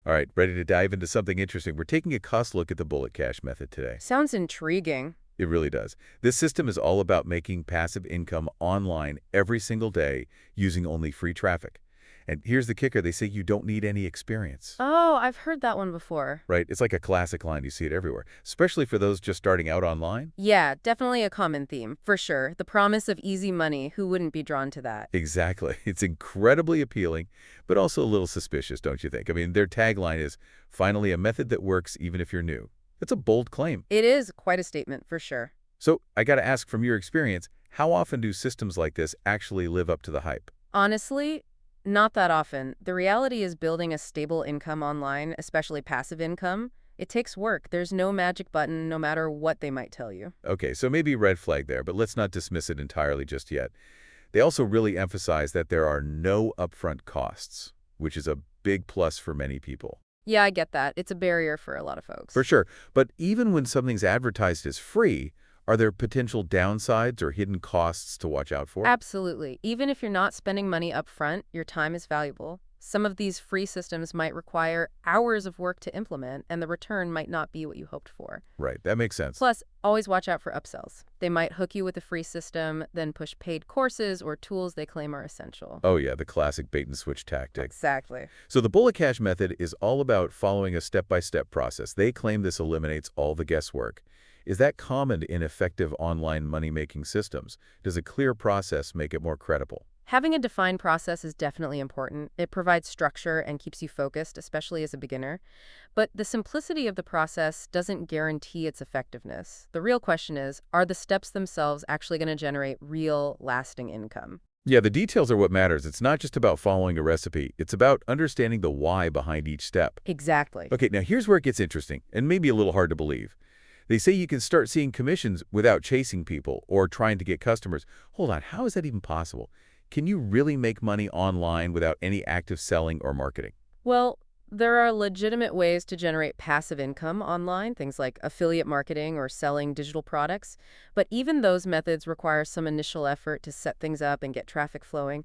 All right, ready to dive into something interesting. We're taking a cost look at the bullet cash method today. Sounds intriguing. It really does. This system is all about making passive income online every single day using only free traffic. And here's the kicker. They say you don't need any experience, Oh, I've heard that one before. right? It's like a classic line. You see it everywhere, especially for those just starting out online. Yeah, definitely a common theme, for sure. The promise of easy money, who wouldn't be drawn to that? Exactly. It's incredibly appealing, but also a little suspicious, don't you think? I mean, their tagline is, finally a method that works even if you're new. That's a bold claim. It is quite a statement, for sure. So I got to ask, from your experience, how often do systems like this actually live up to the hype? Honestly, not that often. The reality is building a stable income online, especially passive income, it takes work. There's no magic button, no matter what they might tell you. Okay, so maybe red flag there, but let's not dismiss it entirely just yet. They also really emphasize that there are no upfront costs, which is a big plus for many people. Yeah, I get that. It's a barrier for a lot of folks. For sure. But even when something's advertised as free, are there potential downsides or hidden costs to watch out for? Absolutely. Even if you're not spending money up front, your time is valuable. Some of these free systems might require hours of work to implement, and the return might not be what you hoped for. Right, that makes sense. Plus, always watch out for upsells. They might hook you with a free system, then push paid courses or tools they claim are essential. Oh yeah, the classic bait and switch tactic. Exactly. So the bullet cash method is all about following a step-by-step process. They claim this eliminates all the guesswork. Is that common in effective online money-making systems? Does a clear process make it more credible? Having a defined process is definitely important. It provides structure and keeps you focused, especially as a beginner. But the simplicity of the process doesn't guarantee its effectiveness. The real question is, are the steps themselves actually going to generate real, lasting income? Yeah, the details are what matters. It's not just about following a recipe. It's about understanding the why behind each step. Exactly. Okay, now here's where it gets interesting, and maybe a little hard to believe. They say you can start seeing commissions without chasing people or trying to get customers. Hold on, how is that even possible? Can you really make money online without any active selling or marketing? Well, there are legitimate ways to generate passive income online, things like affiliate marketing or selling digital products. But even those methods require some initial effort to set things up and get traffic flowing.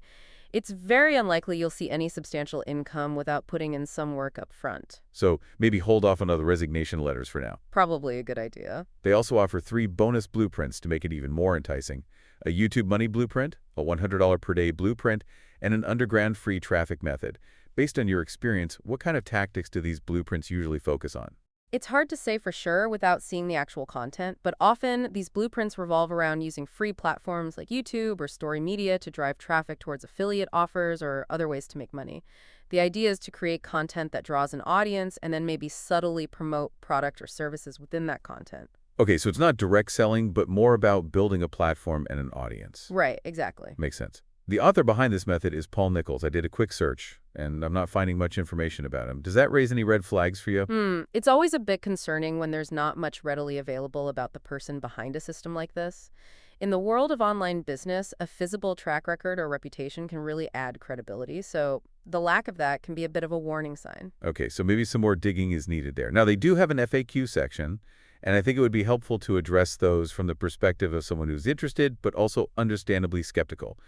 It's very unlikely you'll see any substantial income without putting in some work up front. So maybe hold off on other resignation letters for now. Probably a good idea. They also offer 3 bonus blueprints to make it even more enticing. A YouTube money blueprint, a $100 per day blueprint, and an underground free traffic method. Based on your experience, what kind of tactics do these blueprints usually focus on? It's hard to say for sure without seeing the actual content, but often these blueprints revolve around using free platforms like YouTube or Story Media to drive traffic towards affiliate offers or other ways to make money. The idea is to create content that draws an audience and then maybe subtly promote product or services within that content. Okay, so it's not direct selling, but more about building a platform and an audience. Right, exactly. Makes sense. The author behind this method is Paul Nichols. I did a quick search, and I'm not finding much information about him. Does that raise any red flags for you? It's always a bit concerning when there's not much readily available about the person behind a system like this. In the world of online business, a visible track record or reputation can really add credibility, so the lack of that can be a bit of a warning sign. Okay, so maybe some more digging is needed there. Now, they do have an FAQ section, and I think it would be helpful to address those from the perspective of someone who's interested, but also understandably skeptical.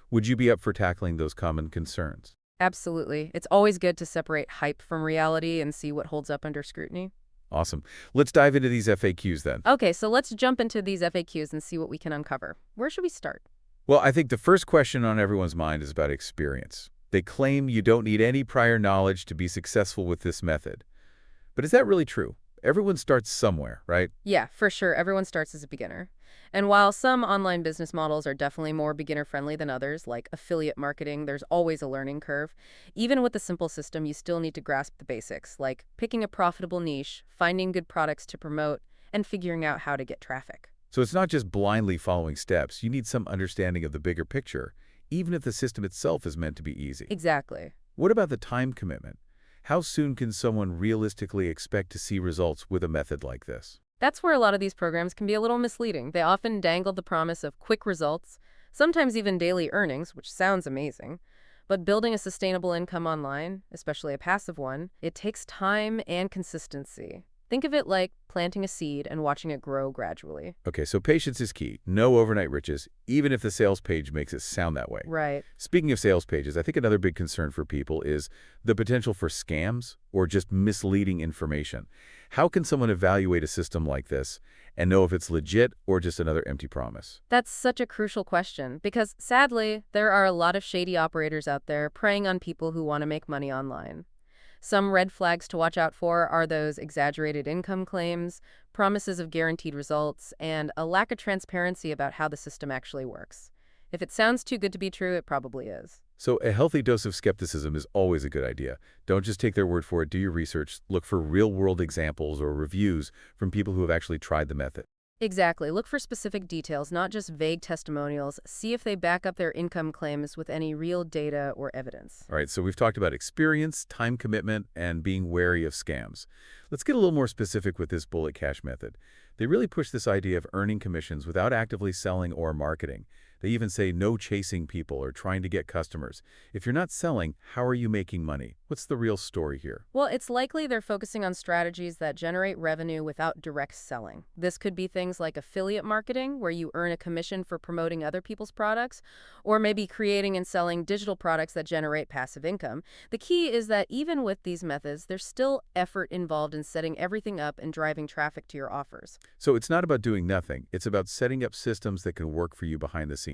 Would you be up for tackling those common concerns? Absolutely. It's always good to separate hype from reality and see what holds up under scrutiny. Awesome. Let's dive into these FAQs then. Okay, so let's jump into these FAQs and see what we can uncover. Where should we start? Well, I think the first question on everyone's mind is about experience. They claim you don't need any prior knowledge to be successful with this method. But is that really true? Everyone starts somewhere, right? Yeah, for sure. Everyone starts as a beginner. And while some online business models are definitely more beginner-friendly than others, like affiliate marketing, there's always a learning curve. Even with a simple system, you still need to grasp the basics, like picking a profitable niche, finding good products to promote, and figuring out how to get traffic. So it's not just blindly following steps. You need some understanding of the bigger picture, even if the system itself is meant to be easy. Exactly. What about the time commitment? How soon can someone realistically expect to see results with a method like this? That's where a lot of these programs can be a little misleading. They often dangle the promise of quick results, sometimes even daily earnings, which sounds amazing. But building a sustainable income online, especially a passive one, it takes time and consistency. Think of it like planting a seed and watching it grow gradually. Okay, so patience is key. No overnight riches, even if the sales page makes it sound that way. Right. Speaking of sales pages, I think another big concern for people is the potential for scams or just misleading information. How can someone evaluate a system like this and know if it's legit or just another empty promise? That's such a crucial question because, sadly, there are a lot of shady operators out there preying on people who want to make money online. Some red flags to watch out for are those exaggerated income claims, promises of guaranteed results, and a lack of transparency about how the system actually works. If it sounds too good to be true, it probably is. So a healthy dose of skepticism is always a good idea. Don't just take their word for it. Do your research. Look for real-world examples or reviews from people who have actually tried the method. Exactly. Look for specific details, not just vague testimonials. See if they back up their income claims with any real data or evidence. All right, so we've talked about experience, time commitment, and being wary of scams. Let's get a little more specific with this bullet cash method. They really push this idea of earning commissions without actively selling or marketing. They even say no chasing people or trying to get customers. If you're not selling, how are you making money? What's the real story here? Well, it's likely they're focusing on strategies that generate revenue without direct selling. This could be things like affiliate marketing, where you earn a commission for promoting other people's products, or maybe creating and selling digital products that generate passive income. The key is that even with these methods, there's still effort involved in setting everything up and driving traffic to your offers. So it's not about doing nothing. It's about setting up systems that can work for you behind the scenes.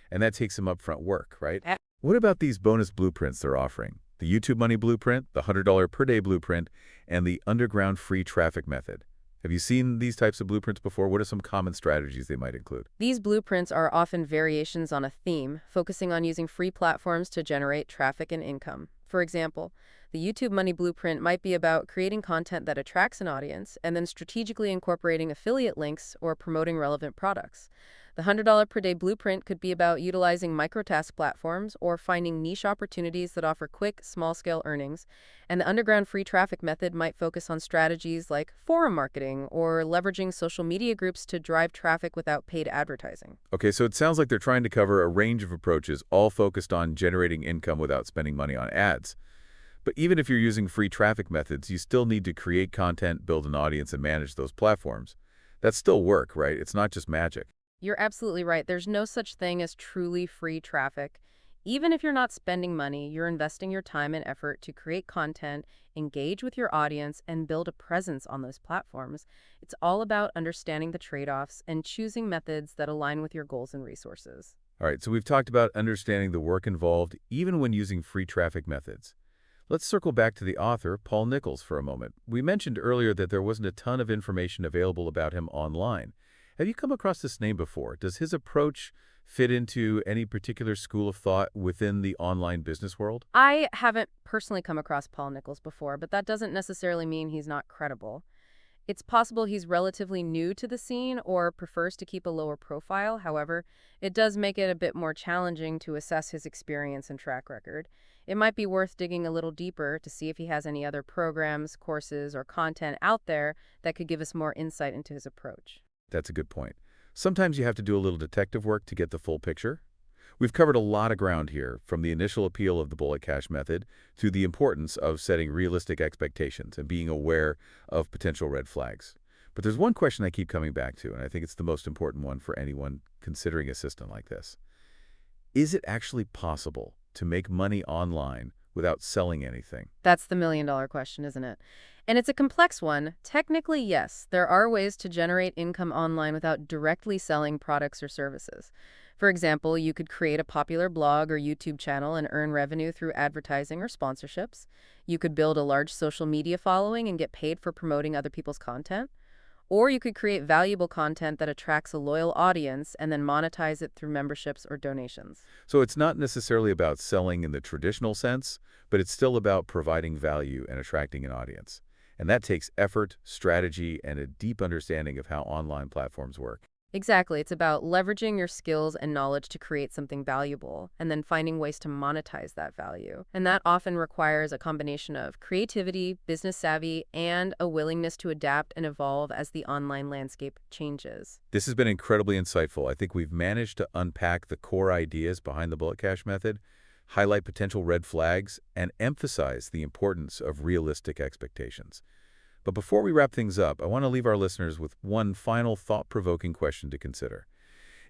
And that takes some upfront work, right? A- What about these bonus blueprints they're offering? The YouTube Money Blueprint, the $100 per day blueprint, and the underground free traffic method. Have you seen these types of blueprints before? What are some common strategies they might include? These blueprints are often variations on a theme, focusing on using free platforms to generate traffic and income. For example, the YouTube Money Blueprint might be about creating content that attracts an audience and then strategically incorporating affiliate links or promoting relevant products. The $100 per day blueprint could be about utilizing microtask platforms or finding niche opportunities that offer quick, small-scale earnings. And the underground free traffic method might focus on strategies like forum marketing or leveraging social media groups to drive traffic without paid advertising. Okay, so it sounds like they're trying to cover a range of approaches, all focused on generating income without spending money on ads. But even if you're using free traffic methods, you still need to create content, build an audience, and manage those platforms. That's still work, right? It's not just magic. You're absolutely right. There's no such thing as truly free traffic. Even if you're not spending money, you're investing your time and effort to create content, engage with your audience, and build a presence on those platforms. It's all about understanding the trade-offs and choosing methods that align with your goals and resources. All right, so we've talked about understanding the work involved, even when using free traffic methods. Let's circle back to the author, Paul Nichols, for a moment. We mentioned earlier that there wasn't a ton of information available about him online. Have you come across this name before? Does his approach fit into any particular school of thought within the online business world? I haven't personally come across Paul Nichols before, but that doesn't necessarily mean he's not credible. It's possible he's relatively new to the scene or prefers to keep a lower profile. However, it does make it a bit more challenging to assess his experience and track record. It might be worth digging a little deeper to see if he has any other programs, courses, or content out there that could give us more insight into his approach. That's a good point. Sometimes you have to do a little detective work to get the full picture. We've covered a lot of ground here, from the initial appeal of the bullet cash method to the importance of setting realistic expectations and being aware of potential red flags. But there's one question I keep coming back to, and I think it's the most important one for anyone considering a system like this. Is it actually possible to make money online without selling anything? That's the million-dollar question, isn't it? And it's a complex one. Technically, yes, there are ways to generate income online without directly selling products or services. For example, you could create a popular blog or YouTube channel and earn revenue through advertising or sponsorships. You could build a large social media following and get paid for promoting other people's content. Or you could create valuable content that attracts a loyal audience and then monetize it through memberships or donations. So it's not necessarily about selling in the traditional sense, but it's still about providing value and attracting an audience. And that takes effort, strategy, and a deep understanding of how online platforms work. Exactly. It's about leveraging your skills and knowledge to create something valuable and then finding ways to monetize that value. And that often requires a combination of creativity, business savvy, and a willingness to adapt and evolve as the online landscape changes. This has been incredibly insightful. I think we've managed to unpack the core ideas behind the bullet cash method, highlight potential red flags, and emphasize the importance of realistic expectations. But before we wrap things up, I want to leave our listeners with one final thought-provoking question to consider.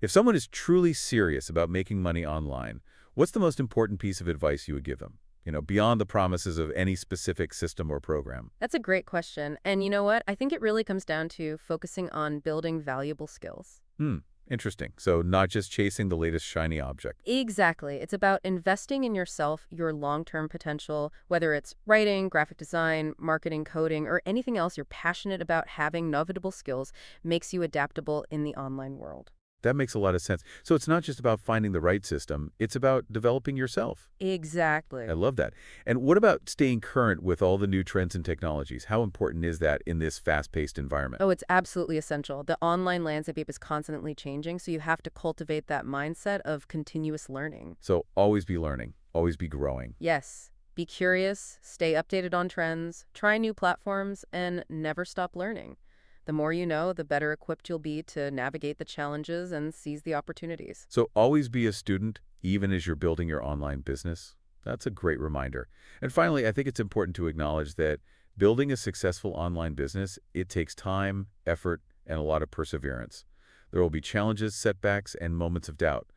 If someone is truly serious about making money online, what's the most important piece of advice you would give them? Beyond the promises of any specific system or program. That's a great question. And you know what? I think it really comes down to focusing on building valuable skills. Hmm, interesting. So not just chasing the latest shiny object. Exactly. It's about investing in yourself, your long-term potential, whether it's writing, graphic design, marketing, coding, or anything else you're passionate about. Having knowledgeable skills makes you adaptable in the online world. That makes a lot of sense. So it's not just about finding the right system, it's about developing yourself. Exactly. I love that. And what about staying current with all the new trends and technologies? How important is that in this fast-paced environment? Oh, it's absolutely essential. The online landscape is constantly changing, so you have to cultivate that mindset of continuous learning. So always be learning, always be growing. Yes, be curious, stay updated on trends, try new platforms, and never stop learning. The more you know, the better equipped you'll be to navigate the challenges and seize the opportunities. So always be a student, even as you're building your online business. That's a great reminder. And finally, I think it's important to acknowledge that building a successful online business, it takes time, effort, and a lot of perseverance. There will be challenges, setbacks, and moments of doubt.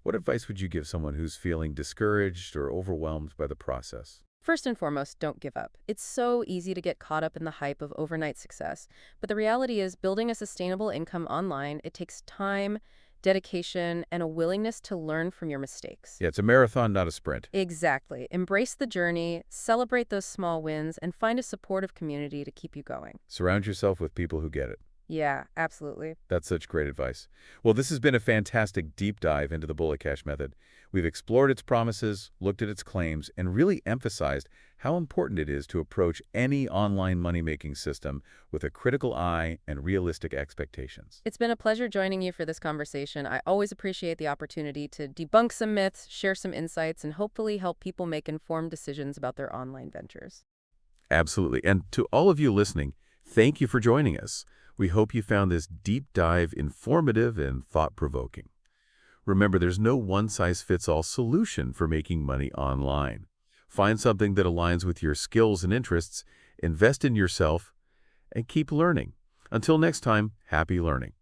What advice would you give someone who's feeling discouraged or overwhelmed by the process? First and foremost, don't give up. It's so easy to get caught up in the hype of overnight success. But the reality is, building a sustainable income online, it takes time, dedication, and a willingness to learn from your mistakes. Yeah, it's a marathon, not a sprint. Exactly. Embrace the journey, celebrate those small wins, and find a supportive community to keep you going. Surround yourself with people who get it. Yeah, absolutely. That's such great advice. Well, this has been a fantastic deep dive into the bullet cash method. We've explored its promises, looked at its claims, and really emphasized how important it is to approach any online money-making system with a critical eye and realistic expectations. It's been a pleasure joining you for this conversation. I always appreciate the opportunity to debunk some myths, share some insights, and hopefully help people make informed decisions about their online ventures. Absolutely. And to all of you listening, thank you for joining us. We hope you found this deep dive informative and thought-provoking. Remember, there's no one-size-fits-all solution for making money online. Find something that aligns with your skills and interests, invest in yourself, and keep learning. Until next time, happy learning.